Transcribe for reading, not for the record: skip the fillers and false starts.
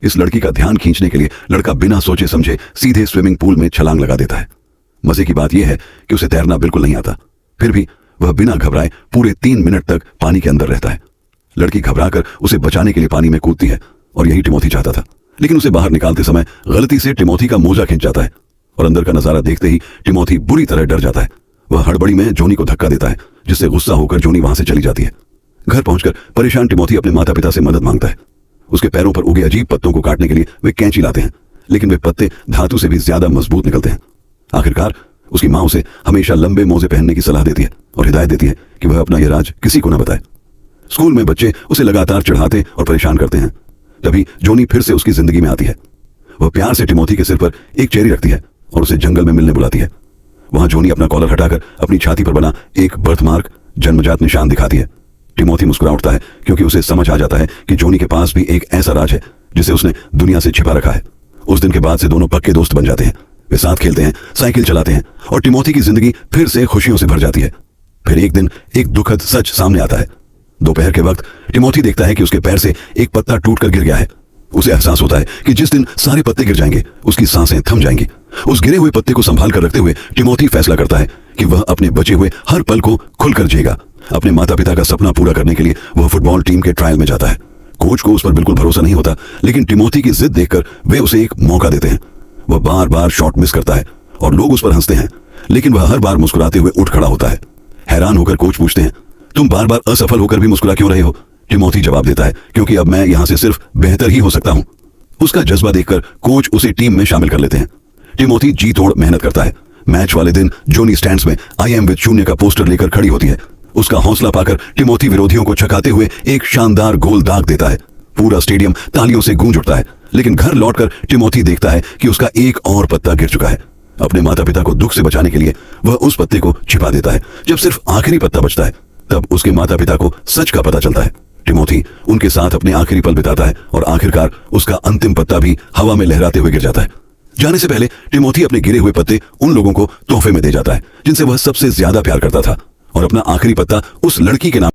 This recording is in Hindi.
इस लड़की का ध्यान खींचने के लिए लड़का बिना सोचे समझे सीधे स्विमिंग पूल में छलांग लगा देता है। मजे की बात यह है कि उसे तैरना बिल्कुल नहीं आता, फिर भी वह बिना घबराए पूरे 3 मिनट तक पानी के अंदर रहता है। लड़की घबराकर उसे बचाने के लिए पानी में कूदती है और यही टिमोथी चाहता था, लेकिन उसे बाहर निकालते समय गलती से टिमोथी का मोजा खिंच जाता है और अंदर का नजारा देखते ही टिमोथी बुरी तरह डर जाता है। वह हड़बड़ी में जोनी को धक्का देता है, जिससे गुस्सा होकर जोनी वहां से चली जाती है। घर पहुंचकर परेशान टिमोथी अपने माता पिता से मदद मांगता है। उसके पैरों पर उगे अजीब पत्तों को काटने के लिए वे कैंची लाते हैं, लेकिन वे पत्ते धातु से भी ज्यादा मजबूत निकलते हैं। आखिरकार उसकी मां उसे हमेशा लंबे मोजे पहनने की सलाह देती है और हिदायत देती है कि वह अपना यह राज किसी को न बताए। स्कूल में बच्चे उसे लगातार चिढ़ाते और परेशान करते हैं। तभी जोनी फिर से उसकी जिंदगी में आती है। वह प्यार से टिमोथी के सिर पर एक चेरी रखती है और उसे जंगल में मिलने बुलाती है। वहां जोनी अपना कॉलर हटाकर अपनी छाती पर बना एक बर्थमार्क, जन्मजात निशान दिखाती है। टिमोथी मुस्कुरा उठता है, क्योंकि उसे समझ आ जाता है कि जोनी के पास भी एक ऐसा राज है जिसे उसने दुनिया से छिपा रखा है। उस दिन के बाद से दोनों पक्के दोस्त बन जाते हैं। वे साथ खेलते हैं, साइकिल चलाते हैं और टिमोथी की जिंदगी फिर से खुशियों से भर जाती है। फिर एक दिन एक दुखद सच सामने आता है। दोपहर के वक्त टिमोथी देखता है कि उसके पैर से एक पत्ता टूटकर गिर गया है। उसे एहसास होता है कि जिस दिन सारे पत्ते गिर जाएंगे उसकी सांसें थम जाएंगी। उस गिरे हुए पत्ते को संभाल कर रखते हुए टिमोथी फैसला करता है कि वह अपने बचे हुए हर पल को खुलकर जिएगा। अपने माता पिता का सपना पूरा करने के लिए वह फुटबॉल टीम के ट्रायल में जाता है। कोच को उस पर बिल्कुल भरोसा नहीं होता, लेकिन टिमोथी की जिद देखकर वे उसे एक मौका देते हैं। वह बार बार शॉट मिस करता है और लोग उस पर हंसते हैं, लेकिन वह हर बार मुस्कुराते हुए उठ खड़ा होता है। हैरान होकर कोच पूछते हैं, तुम बार बार असफल होकर भी मुस्कुरा क्यों रहे हो? टिमोथी जवाब देता है, क्योंकि अब मैं यहां से सिर्फ बेहतर ही हो सकता हूं। उसका जज्बा देखकर कोच उसे टीम में शामिल कर लेते हैं। टिमोथी जी तोड़ मेहनत करता है। मैच वाले दिन जोनी स्टैंड्स में आई एम विद शून्य का पोस्टर लेकर खड़ी होती है। उसका हौसला पाकर टिमोथी विरोधियों को छकाते हुए एक शानदार गोल दाग देता है। पूरा स्टेडियम तालियों से गूंज उठता है, लेकिन घर लौटकर टिमोथी देखता है कि उसका एक और पत्ता गिर चुका है। अपने माता पिता को दुख से बचाने के लिए वह उस पत्ते को छिपा देता है। जब सिर्फ आखिरी पत्ता बचता है, तब उसके माता पिता को सच का पता चलता है। टिमोथी उनके साथ अपने आखिरी पल बिताता है और आखिरकार उसका अंतिम पत्ता भी हवा में लहराते हुए गिर जाता है। जाने से पहले टिमोथी अपने गिरे हुए पत्ते उन लोगों को तोहफे में दे जाता है जिनसे वह सबसे ज्यादा प्यार करता था, और अपना आखिरी पत्ता उस लड़की के नाम